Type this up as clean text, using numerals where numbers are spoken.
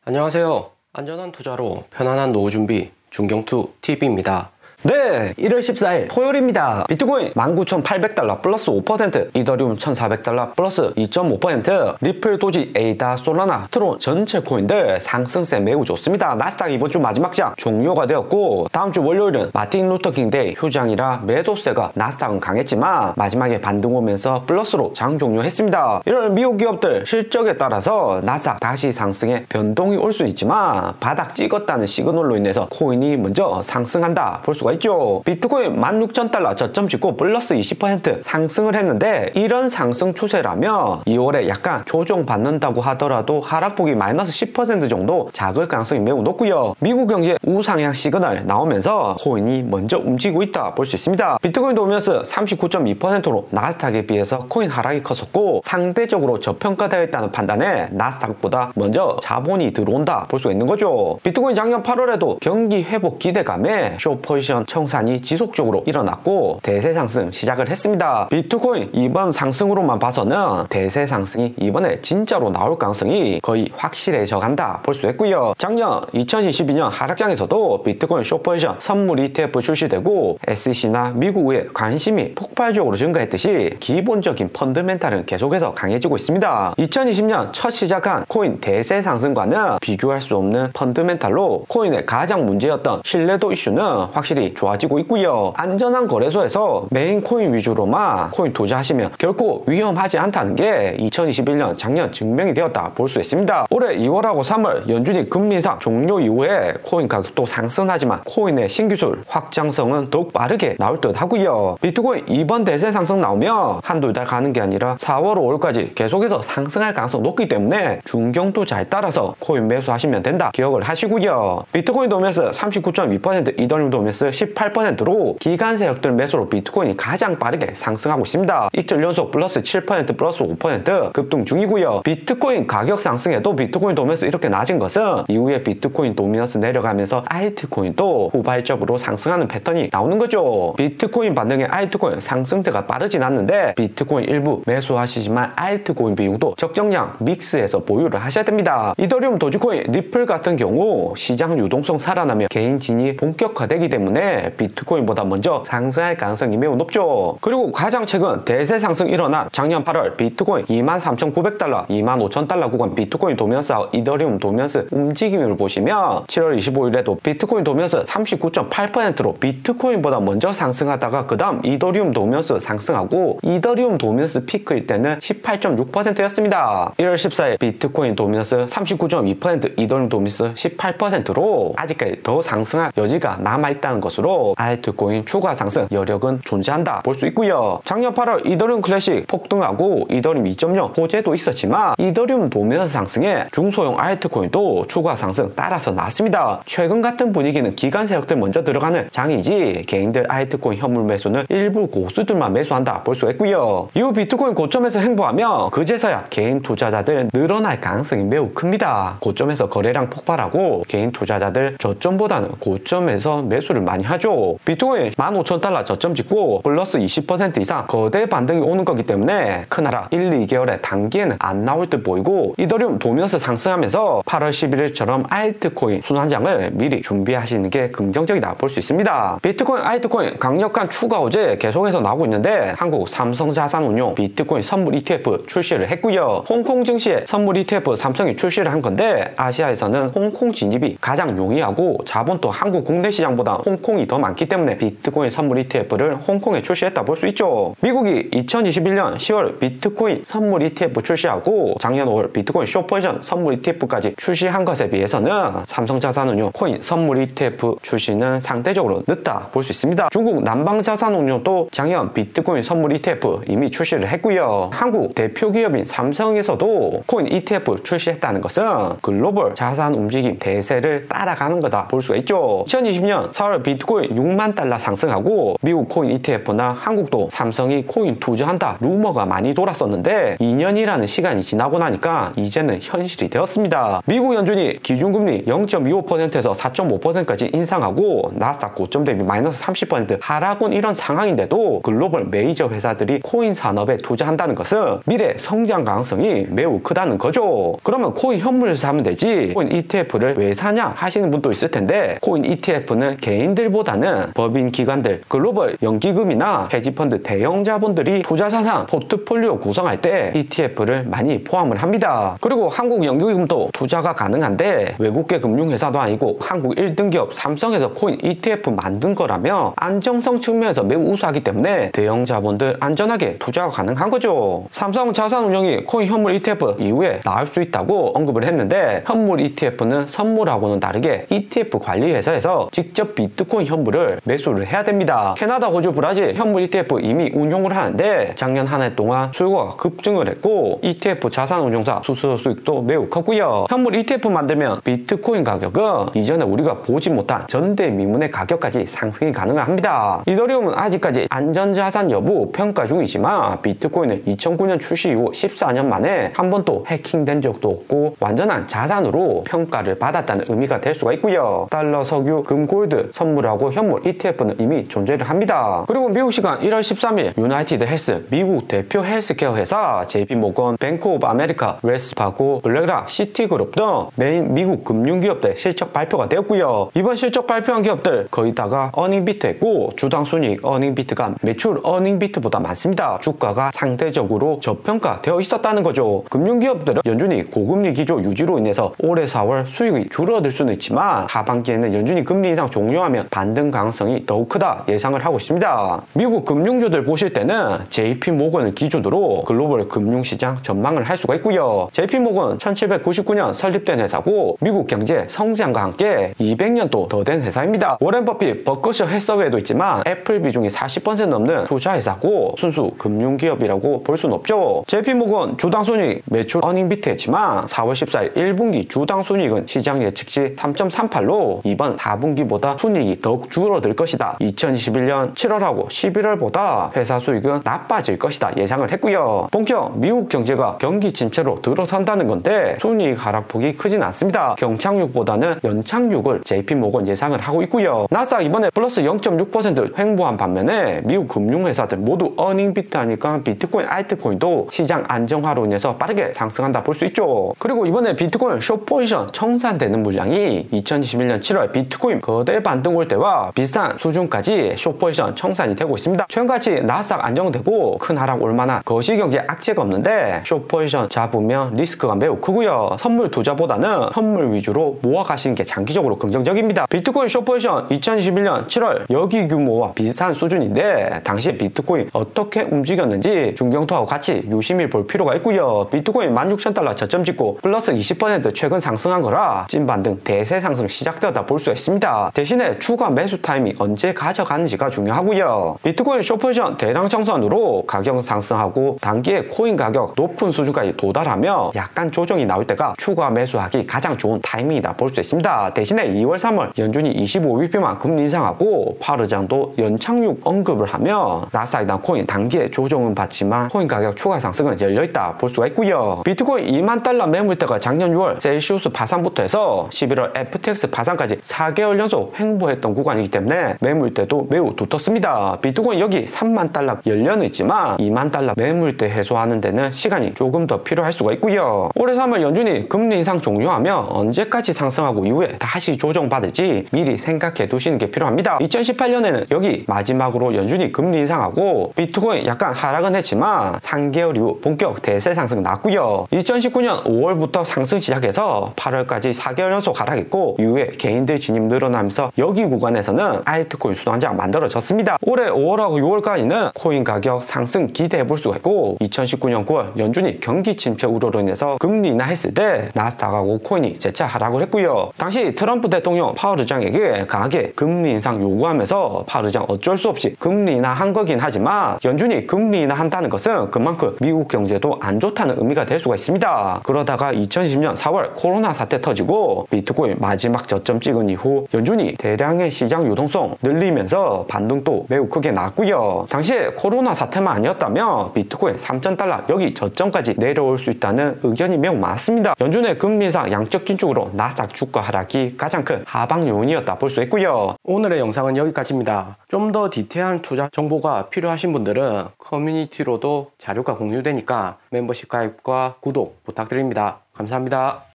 안녕하세요. 안전한 투자로 편안한 노후 준비 중경투TV입니다. 네, 1월 14일 토요일입니다. 비트코인 19,800달러 플러스 5%, 이더리움 1,400달러 플러스 2.5%, 리플, 도지, 에이다, 솔라나, 트론 전체 코인들 상승세 매우 좋습니다. 나스닥 이번 주 마지막 장 종료가 되었고, 다음 주 월요일은 마틴 루터킹 데이 휴장이라 매도세가 나스닥은 강했지만 마지막에 반등 오면서 플러스로 장 종료했습니다. 이런 미국 기업들 실적에 따라서 나스닥 다시 상승에 변동이 올 수 있지만 바닥 찍었다는 시그널로 인해서 코인이 먼저 상승한다 볼 수가 있죠. 비트코인 16,000달러 저점 찍고 플러스 20% 상승을 했는데, 이런 상승 추세라면 2월에 약간 조정받는다고 하더라도 하락폭이 마이너스 10% 정도 작을 가능성이 매우 높고요. 미국 경제 우상향 시그널 나오면서 코인이 먼저 움직이고 있다 볼 수 있습니다. 비트코인 도미너스 39.2%로 나스닥에 비해서 코인 하락이 컸었고, 상대적으로 저평가되어 있다는 판단에 나스닥보다 먼저 자본이 들어온다 볼 수가 있는 거죠. 비트코인 작년 8월에도 경기 회복 기대감에 숏포지션 청산이 지속적으로 일어났고 대세 상승 시작을 했습니다. 비트코인 이번 상승으로만 봐서는 대세 상승이 이번에 진짜로 나올 가능성이 거의 확실해져 간다 볼 수 있고요. 작년 2022년 하락장에서도 비트코인 숏포지션 선물 ETF 출시되고 SEC나 미국의 관심이 폭발적으로 증가했듯이 기본적인 펀드멘탈은 계속해서 강해지고 있습니다. 2020년 첫 시작한 코인 대세 상승과는 비교할 수 없는 펀드멘탈로 코인의 가장 문제였던 신뢰도 이슈는 확실히 좋아지고 있고요. 안전한 거래소에서 메인 코인 위주로만 코인 투자하시면 결코 위험하지 않다는 게 2021년 작년 증명이 되었다 볼 수 있습니다. 올해 2월하고 3월 연준이 금리 인상 종료 이후에 코인 가격도 상승하지만 코인의 신기술 확장성은 더욱 빠르게 나올 듯 하고요. 비트코인 이번 대세 상승 나오면 한두 달 가는 게 아니라 4월, 5월까지 계속해서 상승할 가능성 높기 때문에 중경도 잘 따라서 코인 매수하시면 된다 기억을 하시고요. 비트코인 도미너스 39.2%, 이더리움 도미너스 18%로 기간 세력들 매수로 비트코인이 가장 빠르게 상승하고 있습니다. 이틀 연속 플러스 7%, 플러스 5% 급등 중이고요. 비트코인 가격 상승에도 비트코인 도미너스 이렇게 낮은 것은 이후에 비트코인 도미너스 내려가면서 알트코인도 후발적으로 상승하는 패턴이 나오는 거죠. 비트코인 반등에 알트코인 상승세가 빠르진 않는데 비트코인 일부 매수하시지만 알트코인 비용도 적정량 믹스해서 보유를 하셔야 됩니다. 이더리움, 도지코인, 리플 같은 경우 시장 유동성 살아나며 개인 진입이 본격화되기 때문에 비트코인보다 먼저 상승할 가능성이 매우 높죠. 그리고 가장 최근 대세 상승 일어난 작년 8월 비트코인 23,900달러, 25,000달러 구간 비트코인 도미너스와 이더리움 도미너스 움직임을 보시면 7월 25일에도 비트코인 도미너스 39.8%로 비트코인보다 먼저 상승하다가 그 다음 이더리움 도미너스 상승하고 이더리움 도미너스 피크일 때는 18.6%였습니다. 1월 14일 비트코인 도미너스 39.2%, 이더리움 도미너스 18%로 아직까지 더 상승할 여지가 남아있다는 것으로 알트코인 추가 상승 여력은 존재한다 볼 수 있고요. 작년 8월 이더리움 클래식 폭등하고 이더리움 2.0 호재도 있었지만 이더리움 도미너스 상승에 중소형 알트코인도 추가 상승 따라서 나왔습니다. 최근 같은 분위기는 기관 세력들 먼저 들어가는 장이지 개인들 알트코인 현물 매수는 일부 고수들만 매수한다 볼 수 있고요. 이후 비트코인 고점에서 행보하며 그제서야 개인 투자자들 늘어날 가능성이 매우 큽니다. 고점에서 거래량 폭발하고 개인 투자자들 저점보다는 고점에서 매수를 많이 하죠. 비트코인 15,000달러 저점 찍고 플러스 20% 이상 거대 반등이 오는 거기 때문에 큰하락 1, 2개월의 단기에는 안 나올 듯 보이고, 이더리움 도미너스 상승하면서 8월 11일처럼 알트코인 순환장을 미리 준비하시는 게 긍정적이다 볼 수 있습니다. 비트코인, 알트코인 강력한 추가 호재 계속해서 나오고 있는데 한국 삼성자산운용 비트코인 선물 ETF 출시를 했고요. 홍콩 증시에 선물 ETF 삼성이 출시를 한 건데 아시아에서는 홍콩 진입이 가장 용이하고 자본도 한국 국내 시장보다 홍콩이 더 많기 때문에 비트코인 선물 ETF를 홍콩에 출시했다 볼 수 있죠. 미국이 2021년 10월 비트코인 선물 ETF 출시하고 작년 5월 비트코인 숏포지션 선물 ETF까지 출시한 것에 비해서는 삼성자산운용 코인 선물 ETF 출시는 상대적으로 늦다 볼 수 있습니다. 중국 남방자산운용도 작년 비트코인 선물 ETF 이미 출시를 했고요. 한국 대표 기업인 삼성에서도 코인 ETF 출시했다는 것은 글로벌 자산 움직임 대세를 따라가는 거다 볼 수가 있죠. 2020년 4월 비트코인 비트코인 6만 달러 상승하고 미국 코인 ETF나 한국도 삼성이 코인 투자한다 루머가 많이 돌았었는데 2년이라는 시간이 지나고 나니까 이제는 현실이 되었습니다. 미국 연준이 기준금리 0.25%에서 4.5%까지 인상하고 나스닥 고점 대비 마이너스 30% 하락은 이런 상황인데도 글로벌 메이저 회사들이 코인 산업에 투자한다는 것은 미래 성장 가능성이 매우 크다는 거죠. 그러면 코인 현물을 사면 되지 코인 ETF를 왜 사냐 하시는 분도 있을 텐데 코인 ETF는 개인들보다는 법인 기관들, 글로벌 연기금이나 헤지펀드 대형 자본들이 투자 자산 포트폴리오 구성할 때 ETF를 많이 포함을 합니다. 그리고 한국 연기금도 투자가 가능한데 외국계 금융회사도 아니고 한국 1등 기업 삼성에서 코인 ETF 만든 거라며 안정성 측면에서 매우 우수하기 때문에 대형 자본들 안전하게 투자가 가능한 거죠. 삼성 자산운용이 코인 현물 ETF 이후에 나올 수 있다고 언급을 했는데 현물 ETF는 선물하고는 다르게 ETF 관리회사에서 직접 비트코인 현물을 매수를 해야 됩니다. 캐나다, 호주, 브라질 현물 ETF 이미 운용을 하는데 작년 한 해 동안 수요가 급증을 했고 ETF 자산운용사 수수료 수익도 매우 컸고요. 현물 ETF 만들면 비트코인 가격은 이전에 우리가 보지 못한 전대미문의 가격까지 상승이 가능합니다. 이더리움은 아직까지 안전자산 여부 평가 중이지만 비트코인은 2009년 출시 이후 14년 만에 한 번도 해킹된 적도 없고 완전한 자산으로 평가를 받았다는 의미가 될 수가 있고요. 달러, 석유, 금, 골드, 선물하고 현물 ETF는 이미 존재를 합니다. 그리고 미국 시간 1월 13일 유나이티드 헬스 미국 대표 헬스케어 회사 JP모건, 뱅크 오브 아메리카, 웰스파고, 블랙락, 시티그룹 등 메인 미국 금융기업들 실적 발표가 되었고요. 이번 실적 발표한 기업들 거의 다가 어닝비트했고 주당 순이익 어닝비트가 매출 어닝비트보다 많습니다. 주가가 상대적으로 저평가되어 있었다는 거죠. 금융기업들은 연준이 고금리 기조 유지로 인해서 올해 4월 수익이 줄어들 수는 있지만 하반기에는 연준이 금리 인상 종료하면 반등 가능성이 더욱 크다 예상을 하고 있습니다. 미국 금융주들 보실 때는 JP모건을 기준으로 글로벌 금융시장 전망을 할 수가 있고요. JP모건 1799년 설립된 회사고 미국 경제 성장과 함께 200년도 더 된 회사입니다. 워렌 버핏, 버커셔 해서웨이도 있지만 애플 비중이 40% 넘는 투자 회사고 순수 금융기업이라고 볼 수는 없죠. JP모건 주당 순이익 매출 어닝비트했지만 4월 14일 1분기 주당 순이익은 시장 예측치 3.38로 이번 4분기보다 순이익이 더욱 줄어들 것이다. 2021년 7월하고 11월보다 회사 수익은 나빠질 것이다 예상을 했고요. 본격 미국 경제가 경기 침체로 들어선다는 건데 순이익 하락폭이 크진 않습니다. 경착륙보다는 연착륙을 JP모건 예상을 하고 있고요. 나스닥 이번에 플러스 0.6% 횡보한 반면에 미국 금융회사들 모두 어닝비트 하니까 비트코인, 알트코인도 시장 안정화로 인해서 빠르게 상승한다 볼 수 있죠. 그리고 이번에 비트코인 숏포지션 청산되는 물량이 2021년 7월 비트코인 거대 반등 올 때와 비슷한 수준까지 숏포지션 청산이 되고 있습니다. 최근같이 나스닥 안정되고 큰 하락 올 만한 거시경제 악재가 없는데 숏포지션 잡으면 리스크가 매우 크고요. 선물 투자보다는 현물 위주로 모아가시는 게 장기적으로 긍정적입니다. 비트코인 숏포지션 2021년 7월 여기 규모와 비슷한 수준인데 당시 비트코인 어떻게 움직였는지 중경투하고 같이 유심히 볼 필요가 있고요. 비트코인 16,000달러 저점 찍고 플러스 20% 최근 상승한 거라 찐반등 대세 상승 시작되었다 볼 수가 있습니다. 대신에 추가 매수 타이밍 언제 가져가는지가 중요하고요. 비트코인 숏포지션 대량 청산으로 가격 상승하고 단기에 코인 가격 높은 수준까지 도달하며 약간 조정이 나올 때가 추가 매수하기 가장 좋은 타이밍이다 볼 수 있습니다. 대신에 2월 3월 연준이 25bp만 금리 인상하고 파르장도 연착륙 언급을 하며 나스닥이나 코인 단기에 조정은 받지만 코인 가격 추가 상승은 열려있다 볼 수가 있고요. 비트코인 2만 달러 매물대가 작년 6월 셀시우스 파산부터 해서 11월 FTX 파산까지 4개월 연속 횡보했던 구간이기 때문에 매물대도 매우 두텁습니다. 비트코인 여기 3만 달러 열려는 있지만 2만 달러 매물대 해소하는 데는 시간이 조금 더 필요할 수가 있고요. 올해 3월 연준이 금리 인상 종료하면 언제까지 상승하고 이후에 다시 조정받을지 미리 생각해 두시는 게 필요합니다. 2018년에는 여기 마지막으로 연준이 금리 인상하고 비트코인 약간 하락은 했지만 3개월 이후 본격 대세 상승 났고요. 2019년 5월부터 상승 시작해서 8월까지 4개월 연속 하락했고 이후에 개인들 진입 늘어나면서 여기 구간에서는 알트코인 순환장 만들어졌습니다. 올해 5월하고 6월까지는 코인 가격 상승 기대해 볼 수가 있고 2019년 9월 연준이 경기 침체 우려로 인해서 금리 인하했을 때 나스닥하고 코인이 재차 하락을 했고요. 당시 트럼프 대통령 파월 의장에게 강하게 금리 인상 요구하면서 파월 의장 어쩔 수 없이 금리 인하한 거긴 하지만 연준이 금리 인하한다는 것은 그만큼 미국 경제도 안 좋다는 의미가 될 수가 있습니다. 그러다가 2020년 4월 코로나 사태 터지고 비트코인 마지막 저점 찍은 이후 연준이 대량의 시장 유동성 늘리면서 반등도 매우 크게 나왔고요. 당시에 코로나 사태만 아니었다면 비트코인 3,000달러 여기 저점까지 내려올 수 있다는 의견이 매우 많습니다. 연준의 금리 인상 양적 긴축으로 나스닥 주가 하락이 가장 큰 하방 요인이었다 볼 수 있고요. 오늘의 영상은 여기까지입니다. 좀 더 디테일한 투자 정보가 필요하신 분들은 커뮤니티로도 자료가 공유되니까 멤버십 가입과 구독 부탁드립니다. 감사합니다.